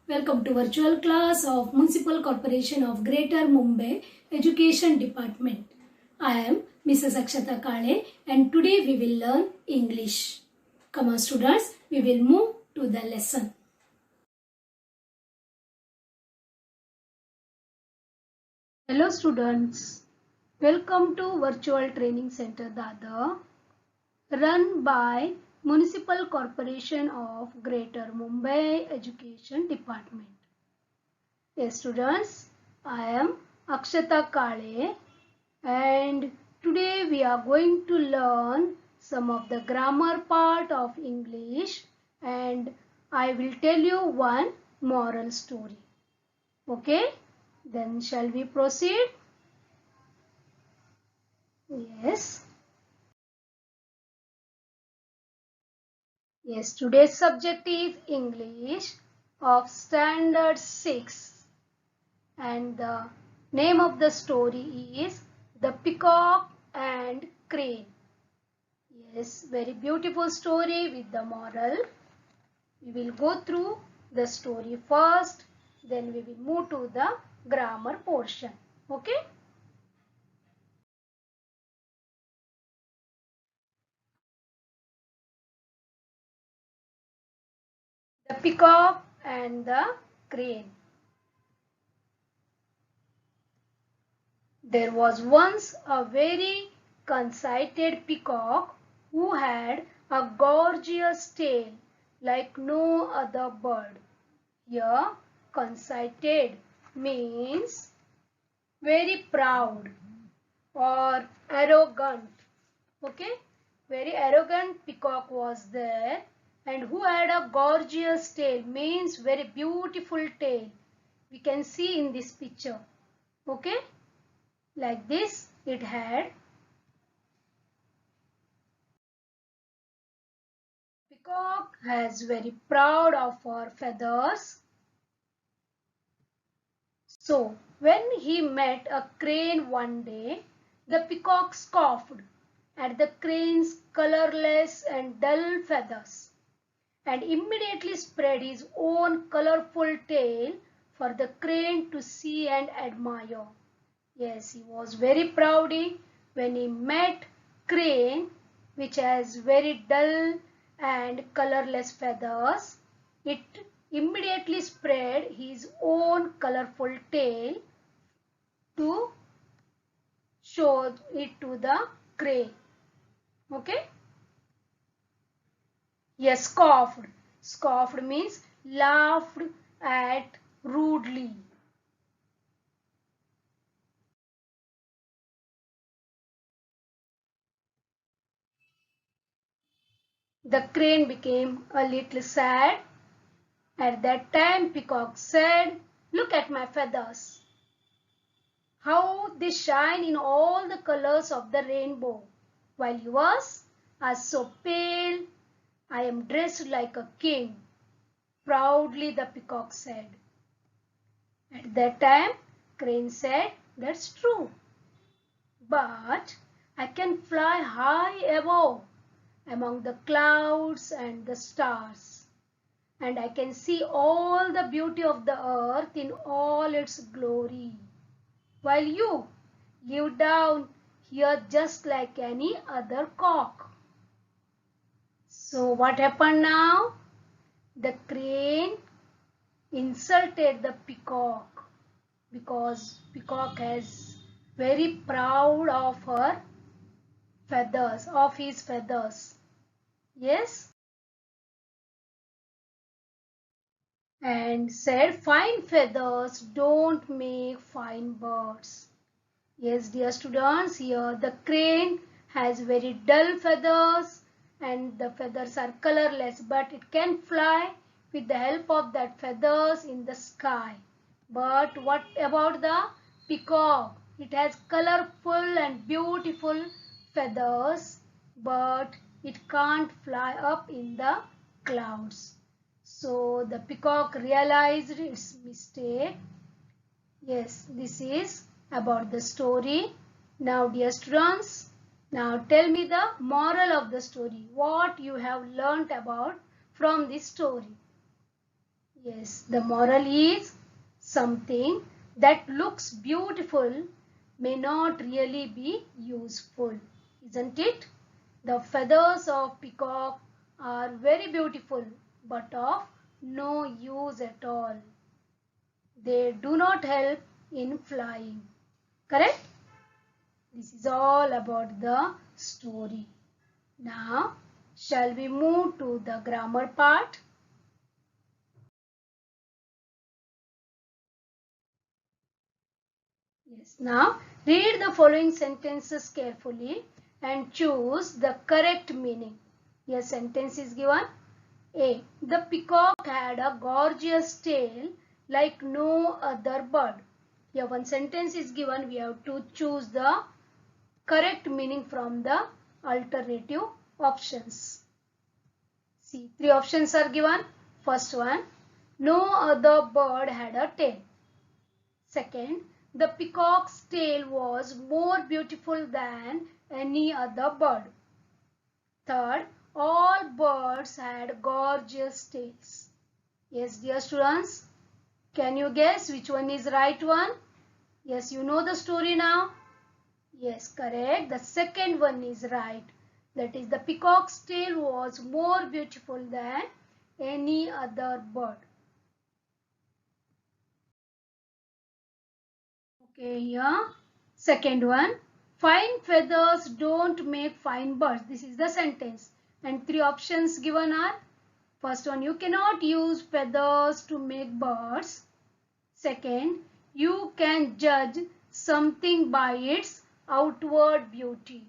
Welcome to virtual class of Municipal Corporation of Greater Mumbai Education Department. I am Mrs. Akshata Kale and today we will learn English. Come on students, we will move to the lesson. Hello students, welcome to Virtual Training Center Dadar, run by Municipal Corporation of Greater Mumbai Education Department. Yes students, I am Akshata Kale and today we are going to learn some of the grammar part of English and I will tell you one moral story. Okay, then shall we proceed? Yes. Yes, today's subject is English of Standard 6 and the name of the story is The Peacock and Crane. Yes, very beautiful story with the moral. We will go through the story first, then we will move to the grammar portion. Okay? The Peacock and the Crane. There was once a very conceited peacock who had a gorgeous tail like no other bird. Here, conceited means very proud or arrogant. Okay, very arrogant peacock was there and who had a gorgeous tail means very beautiful tail. We can see in this picture. Okay, like this it had. Peacock has very proud of her feathers. So when he met a crane one day, the peacock scoffed at the crane's colorless and dull feathers and immediately spread his own colorful tail for the crane to see and admire. Yes, he was very proud when he met crane which has very dull and colorless feathers. It immediately spread his own colorful tail to show it to the crane. Okay? Yes, scoffed. Scoffed means laughed at rudely. The crane became a little sad. At that time, Peacock said, "Look at my feathers. How they shine in all the colors of the rainbow, while yours are so pale. I am dressed like a king." Proudly the peacock said. At that time, Crane said, "That's true. But I can fly high above among the clouds and the stars. And I can see all the beauty of the earth in all its glory. While you live down here just like any other cock." So what happened now? The crane insulted the peacock because peacock is very proud of her feathers, of his feathers. Yes. And said, "Fine feathers don't make fine birds." Yes, dear students, here the crane has very dull feathers and the feathers are colorless, but it can fly with the help of that feathers in the sky. But what about the peacock? It has colorful and beautiful feathers, but it can't fly up in the clouds. So the peacock realized its mistake. Yes, this is about the story. Now dear students, now tell me the moral of the story. What you have learnt about from this story. Yes, the moral is something that looks beautiful may not really be useful, isn't it? The feathers of peacock are very beautiful but of no use at all. They do not help in flying. Correct? This is all about the story. Now, shall we move to the grammar part? Yes. Now, read the following sentences carefully and choose the correct meaning. Here sentence is given. A. The peacock had a gorgeous tail like no other bird. Here one sentence is given. We have to choose the correct meaning from the alternative options. See, three options are given. First one, no other bird had a tail. Second, the peacock's tail was more beautiful than any other bird. Third, all birds had gorgeous tails. Yes, dear students, can you guess which one is right one? Yes, you know the story now. Yes, correct. The second one is right. That is, the peacock's tail was more beautiful than any other bird. Okay, here. Second one. Fine feathers don't make fine birds. This is the sentence. And three options given are. First one, you cannot use feathers to make birds. Second, you can judge something by its outward beauty.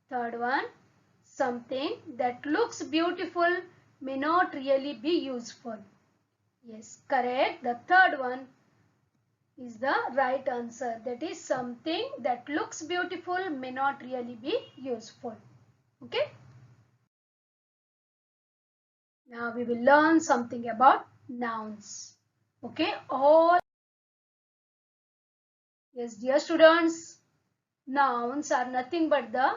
Third one, something that looks beautiful may not really be useful. Yes, correct. The third one is the right answer. That is, something that looks beautiful may not really be useful. Okay. Now we will learn something about nouns. Okay. Yes, dear students, nouns are nothing but the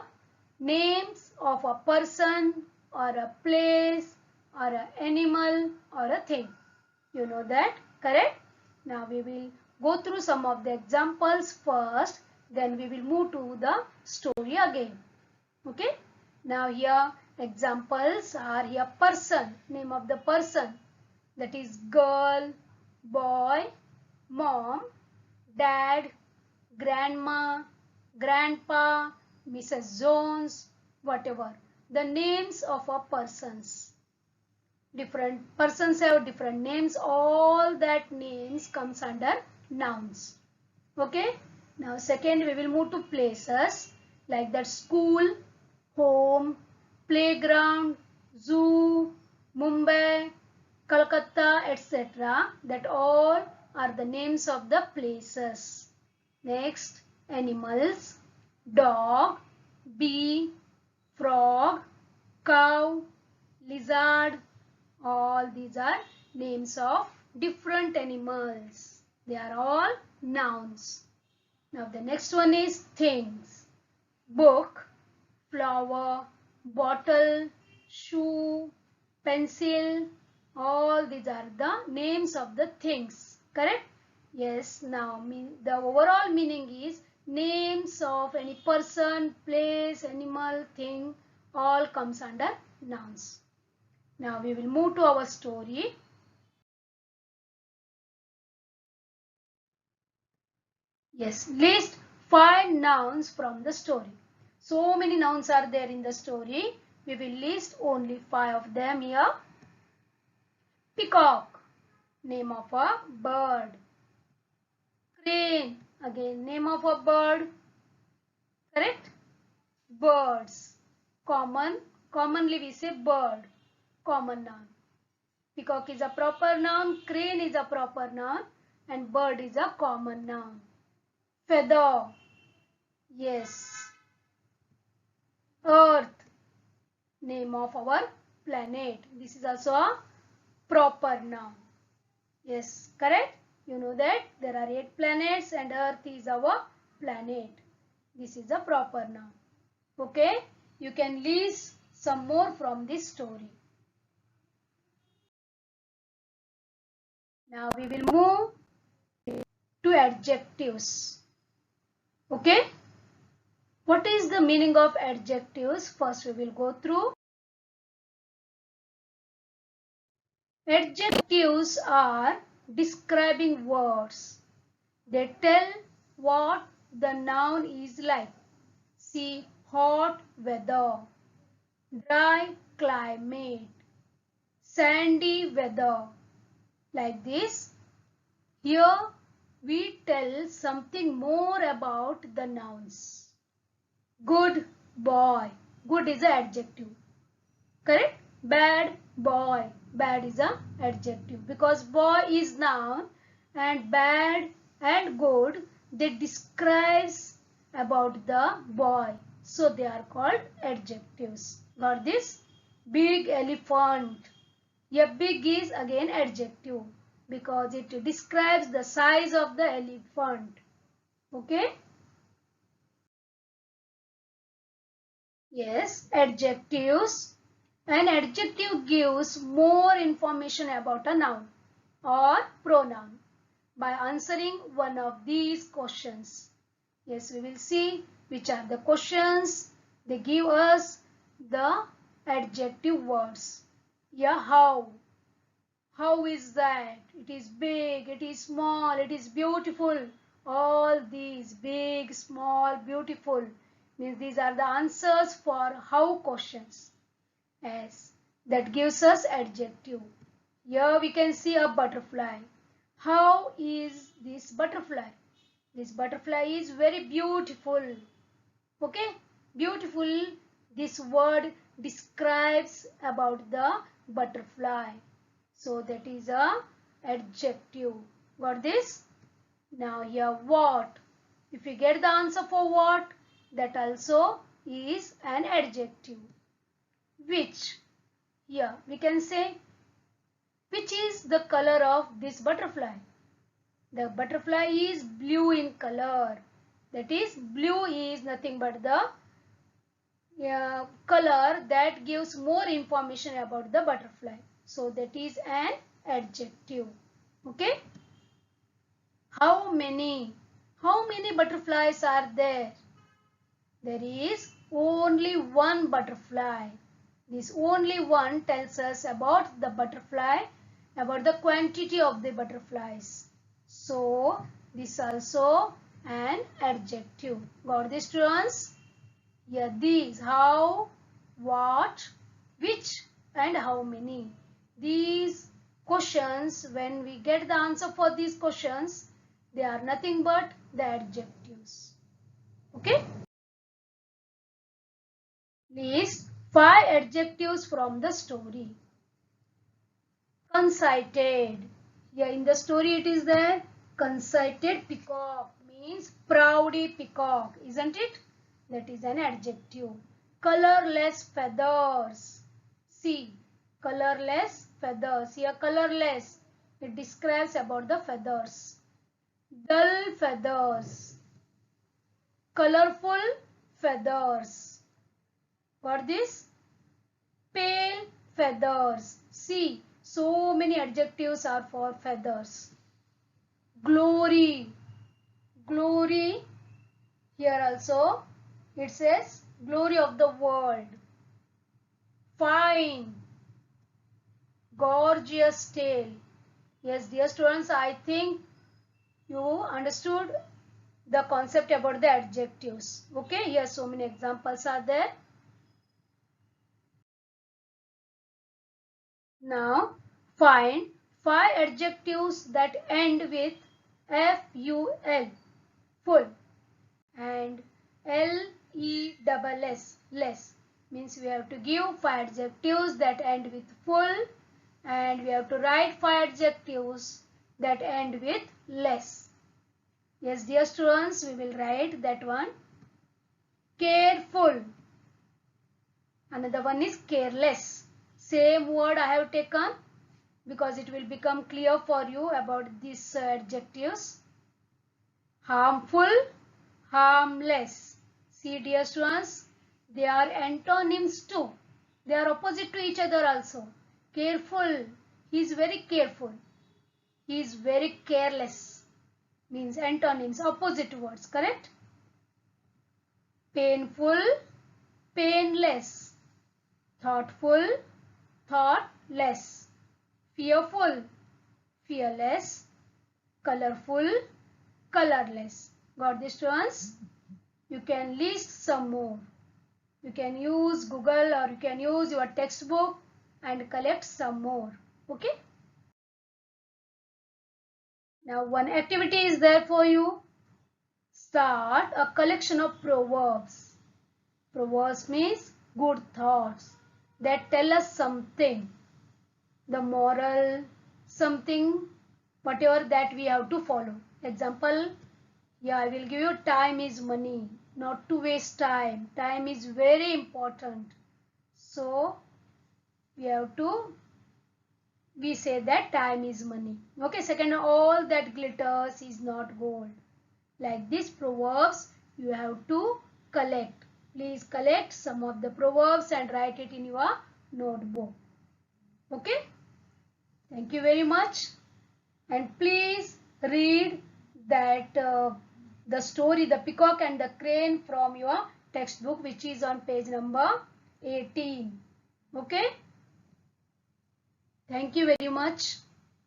names of a person or a place or an animal or a thing. You know that, correct? Now we will go through some of the examples first, then we will move to the story again. Okay? Now here examples are here person, name of the person, that is girl, boy, mom, dad, grandma, grandpa, Mrs. Jones, whatever. The names of a persons. Different persons have different names. All that names comes under nouns. Okay. Now second we will move to places like that school, home, playground, zoo, Mumbai, Calcutta, etc. That all are the names of the places. Next, animals, dog, bee, frog, cow, lizard. All these are names of different animals. They are all nouns. Now the next one is things. Book, flower, bottle, shoe, pencil. All these are the names of the things. Correct? Yes. Now the overall meaning is names of any person, place, animal, thing. All comes under nouns. Now we will move to our story. Yes, list 5 nouns from the story. So many nouns are there in the story. We will list only 5 of them here. Peacock, name of a bird. Crane, again name of a bird. Correct? Birds, commonly we say bird, common noun. Peacock is a proper noun, crane is a proper noun, and bird is a common noun. Feather, yes. Earth, name of our planet. This is also a proper noun. Yes, correct? You know that there are 8 planets and Earth is our planet. This is a proper noun. Okay? You can list some more from this story. Now we will move to adjectives. Okay? What is the meaning of adjectives? First we will go through. Adjectives are describing words. They tell what the noun is like. See, hot weather, dry climate, sandy weather. Like this. Here we tell something more about the nouns. Good boy. Good is an adjective. Correct? Bad boy. Bad is an adjective. Because boy is noun and bad and good, they describes about the boy. So they are called adjectives. Got this? Big elephant. A big is again adjective because it describes the size of the elephant. Okay? Yes, adjectives. An adjective gives more information about a noun or pronoun by answering one of these questions. Yes, we will see which are the questions. They give us the adjective words. Yeah, how? How is that? It is big, it is small, it is beautiful. All these big, small, beautiful means these are the answers for how questions. Yes, that gives us adjective. Here we can see a butterfly. How is this butterfly? This butterfly is very beautiful. Okay, beautiful. This word describes about the butterfly. So that is a adjective. Got this? Now here what? If you get the answer for what, that also is an adjective. Which? Here we can say which is the color of this butterfly? The butterfly is blue in color. That is blue is nothing but the color that gives more information about the butterfly. So that is an adjective. Okay. How many? How many butterflies are there? There is only one butterfly. This only one tells us about the butterfly, about the quantity of the butterflies. So this also an adjective. Got this, students? Yeah, these how, what, which and how many. These questions, when we get the answer for these questions, they are nothing but the adjectives. Okay? List 5 adjectives from the story. Conceited. Yeah, in the story it is there. Conceited peacock means proudy peacock, isn't it? That is an adjective. Colorless feathers. See, colorless feathers. Here colorless. It describes about the feathers. Dull feathers. Colorful feathers. Got this? Pale feathers. See, so many adjectives are for feathers. Glory. Glory. Here also it says glory of the world. Fine. Gorgeous tale. Yes, dear students, I think you understood the concept about the adjectives. Okay, here so many examples are there. Now find 5 adjectives that end with F-U-L, full, and L-E-S-S, less. Means we have to give 5 adjectives that end with full and we have to write 5 adjectives that end with less. Yes, dear students, we will write that one. Careful. Another one is careless. Same word I have taken because it will become clear for you about these adjectives. Harmful, harmless. See, dear students, they are antonyms too. They are opposite to each other also. Careful, he is very careful. He is very careless. Means antonyms, opposite words, correct? Painful, painless. Thoughtful, thoughtless. Fearful, fearless. Colorful, colorless. Got these ones? You can list some more. You can use Google or you can use your textbook and collect some more. Okay? Now one activity is there for you. Start a collection of proverbs. Proverbs means good thoughts that tell us something. The moral, something, whatever that we have to follow. Example, yeah, I will give you time is money. Not to waste time. Time is very important. So, we say that time is money. Okay, second, all that glitters is not gold. Like these proverbs, you have to collect. Please collect some of the proverbs and write it in your notebook. Okay? Thank you very much. And please read that the story, The Peacock and the Crane from your textbook, which is on page number 18. Okay? Thank you very much.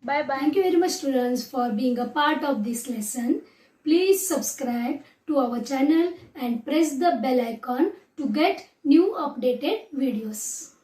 Bye-bye. Thank you very much, students, for being a part of this lesson. Please subscribe to our channel and press the bell icon to get new updated videos.